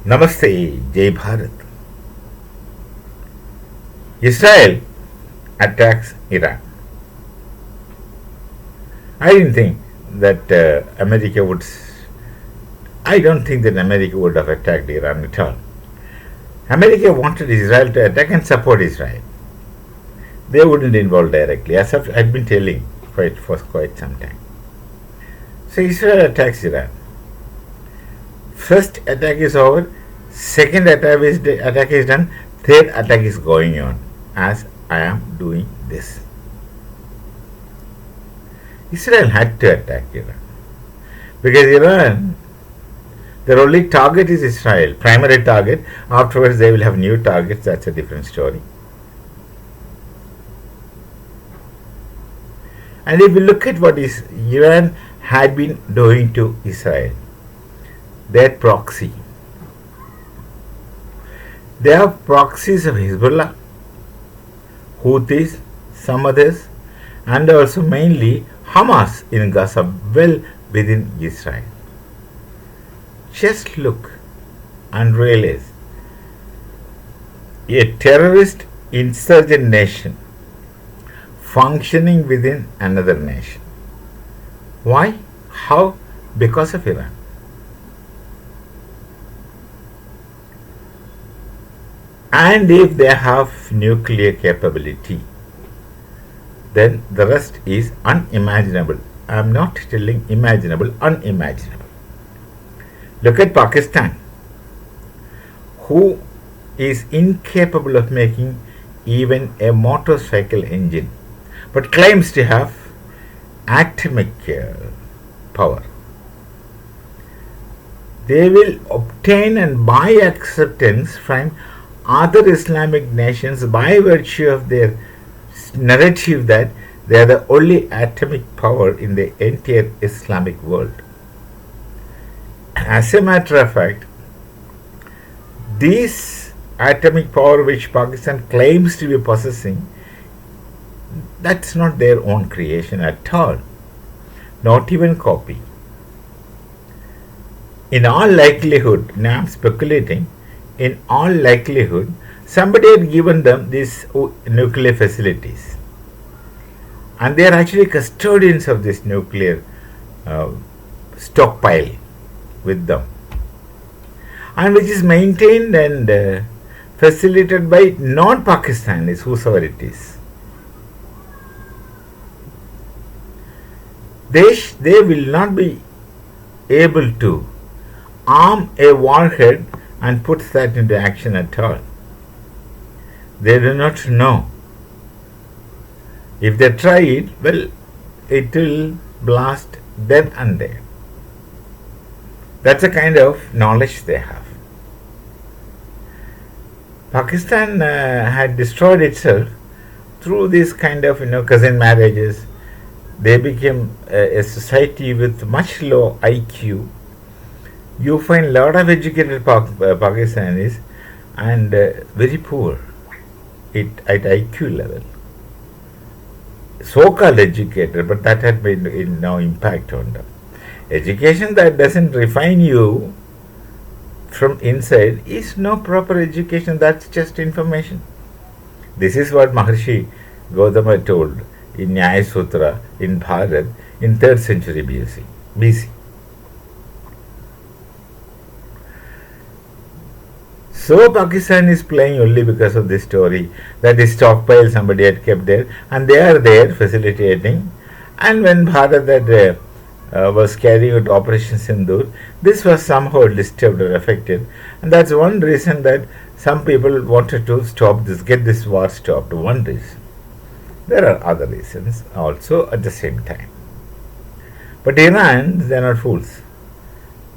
Namaste, Jai Bharat. Israel attacks Iran. I didn't think that America would. I don't think that America would have attacked Iran at all. America wanted Israel to attack and support Israel. They wouldn't involve directly, as I've been telling for quite some time. So Israel attacks Iran. First attack is over. Second attack is done. Third attack is going on as I am doing this. Israel had to attack Iran because Iran, their only target is Israel, primary target. Afterwards, they will have new targets. That's a different story. And if you look at what Iran had been doing to Israel, their proxy. They are proxies of Hezbollah, Houthis, some others, and also mainly Hamas in Gaza, well within Israel. Just look and realize a terrorist insurgent nation functioning within another nation. Why? How? Because of Iran. And if they have nuclear capability, then the rest is unimaginable. I am not telling imaginable, unimaginable. Look at Pakistan, who is incapable of making even a motorcycle engine, but claims to have atomic power. They will obtain and buy acceptance from other Islamic nations by virtue of their narrative that they are the only atomic power in the entire Islamic world. As a matter of fact, this atomic power which Pakistan claims to be possessing, that's not their own creation at all, not even copy. In all likelihood, now I am speculating, in all likelihood, somebody had given them these nuclear facilities. And they are actually custodians of this nuclear stockpile with them. And which is maintained and facilitated by non-Pakistanis, whosoever it is. They will not be able to arm a warhead and put that into action at all. They do not know. If they try it, well, it will blast then and there. That's the kind of knowledge they have. Pakistan had destroyed itself through this kind of cousin marriages. They became a society with much low IQ. You find a lot of educated Pakistanis and very poor at IQ level. So-called educated, but that had made no impact on them. Education that doesn't refine you from inside is no proper education, that's just information. This is what Maharshi Gautama told in Nyaya Sutra in Bharat in 3rd century BC. So Pakistan is playing only because of this story that the stockpile somebody had kept there and they are there facilitating. And when Bharat was carrying out Operation Sindoor, this was somehow disturbed or affected. And that's one reason that some people wanted to stop this, get this war stopped. One reason. There are other reasons also at the same time. But Iran, they are not fools.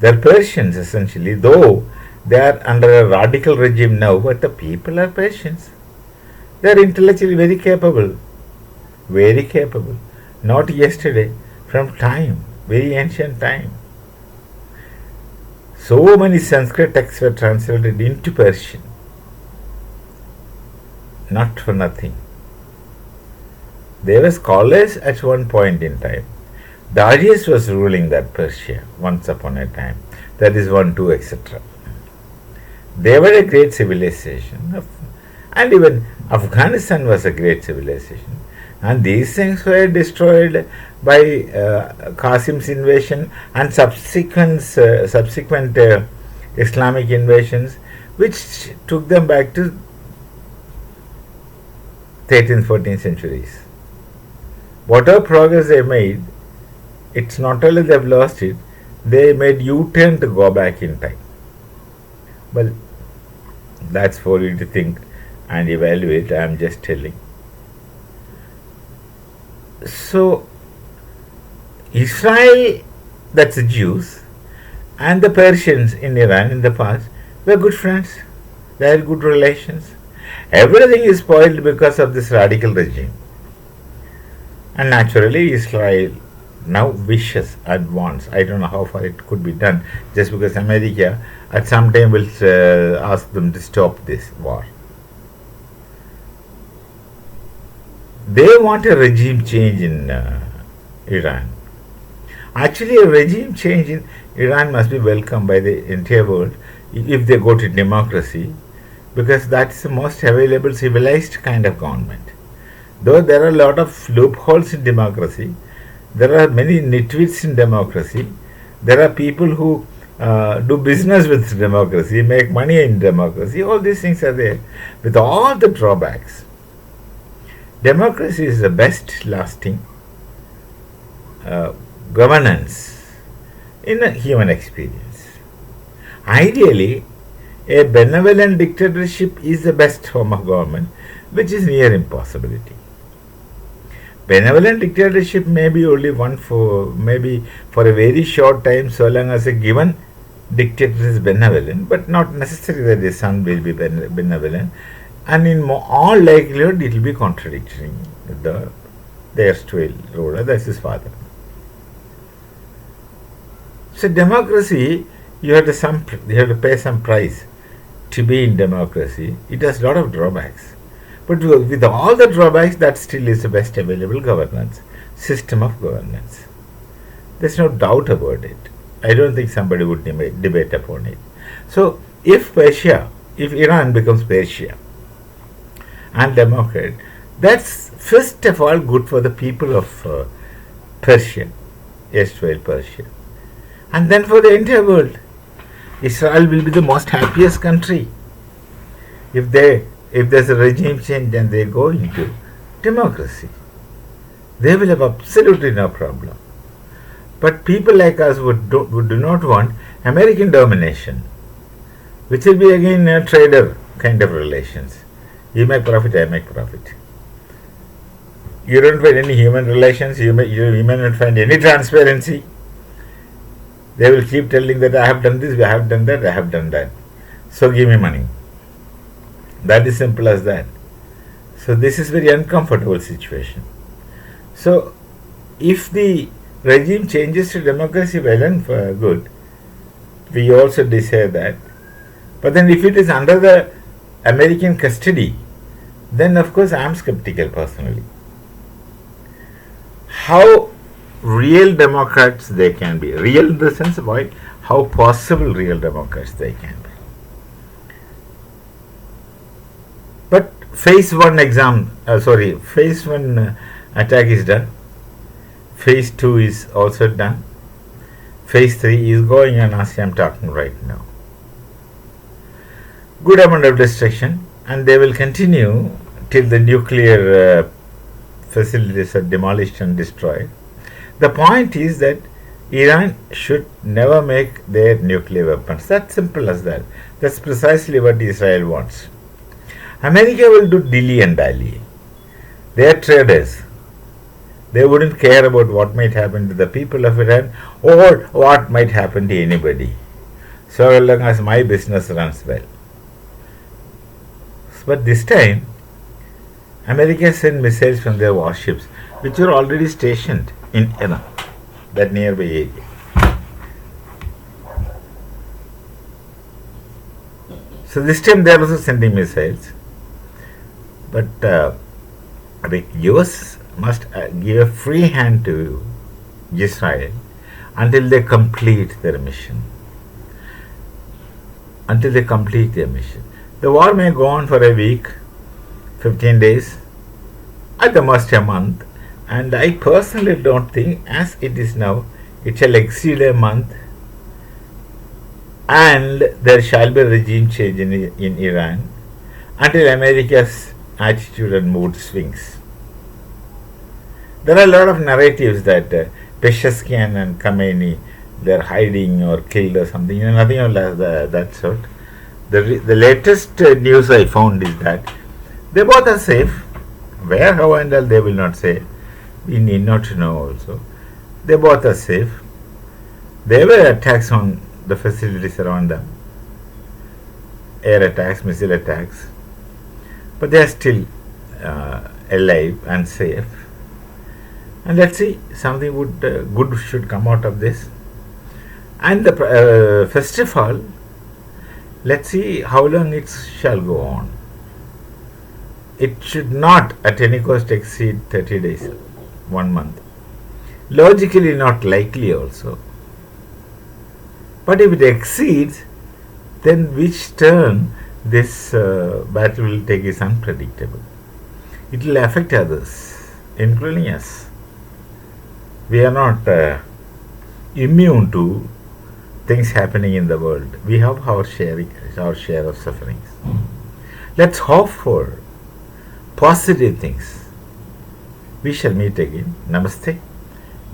They are Persians essentially, though they are under a radical regime now, but the people are Persians. They are intellectually very capable. Not yesterday, from time, very ancient time. So many Sanskrit texts were translated into Persian. Not for nothing. They were scholars at one point in time. Darius was ruling that Persia once upon a time. That is 1, 2, etc. They were a great civilization, and even Afghanistan was a great civilization. And these things were destroyed by Qasim's invasion and subsequent Islamic invasions, which took them back to 13th, 14th centuries. Whatever progress they made, it's not only they've lost it, they made U-turn to go back in time. Well, that's for you to think and evaluate. I'm just telling. So, Israel, that's the Jews, and the Persians in Iran in the past were good friends. They had good relations. Everything is spoiled because of this radical regime. And naturally, Israel now wishes and wants. I don't know how far it could be done, just because America at some time will ask them to stop this war. They want a regime change in Iran. Actually, a regime change in Iran must be welcomed by the entire world if they go to democracy, because that's the most available civilized kind of government. Though there are a lot of loopholes in democracy, there are many nitwits in democracy, there are people who do business with democracy, make money in democracy, all these things are there. With all the drawbacks, democracy is the best lasting governance in a human experience. Ideally, a benevolent dictatorship is the best form of government, which is near impossibility. Benevolent dictatorship may be only maybe for a very short time, so long as a given dictator is benevolent, but not necessarily that his son will be benevolent, and in all likelihood it will be contradicting the erstwhile ruler, that's his father. So democracy, you have to pay some price to be in democracy. It has a lot of drawbacks. But with all the drawbacks, that still is the best available governance, system of governance. There's no doubt about it. I don't think somebody would debate upon it. So, if Iran becomes Persia and democrat, that's first of all good for the people of Persia, erstwhile Persia. And then for the entire world. Israel will be the most happiest country if there's a regime change and they go into democracy. They will have absolutely no problem. But people like us would do not want American domination, which will be again a trader kind of relations. You make profit, I make profit. You don't find any human relations, you may not find any transparency. They will keep telling that I have done this, I have done that, I have done that. So give me money. That is simple as that. So this is very uncomfortable situation. So if the regime changes to democracy, well and good, we also desire that. But then if it is under the American custody, then of course I am skeptical personally. How real democrats they can be. Real in the sense of how possible real democrats they can be. But phase one attack is done. Phase 2 is also done. Phase 3 is going on as I am talking right now. Good amount of destruction, and they will continue till the nuclear facilities are demolished and destroyed. The point is that Iran should never make their nuclear weapons. That's simple as that. That's precisely what Israel wants. America will do dilly and dally. They are traders. They wouldn't care about what might happen to the people of Iran or what might happen to anybody, so long as my business runs well. But this time, America sent missiles from their warships, which were already stationed in Iran, that nearby area. So this time they are also sending missiles. But the US must give a free hand to Israel until they complete their mission. until they complete their mission. The war may go on for a week, 15 days, at the most a month, and I personally don't think, as it is now, it shall exceed a month, and there shall be a regime change in Iran until America's attitude and mood swings. There are a lot of narratives that Pesheshkian and Khamenei, they're hiding or killed or something. Nothing of that sort. The latest news I found is that they both are safe. Where, how, and all, they will not say. We need not to know also. They both are safe. There were attacks on the facilities around them. Air attacks, missile attacks. But they are still alive and safe. And let's see, something good should come out of this. And the first of all, let's see how long it shall go on. It should not at any cost exceed 30 days, 1 month. Logically not likely also. But if it exceeds, then which turn this battle will take is unpredictable. It will affect others, including us. We are not immune to things happening in the world. We have our share of sufferings. Let's hope for positive things. We shall meet again. Namaste.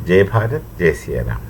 Jai Bharat, Jai Siya Ram.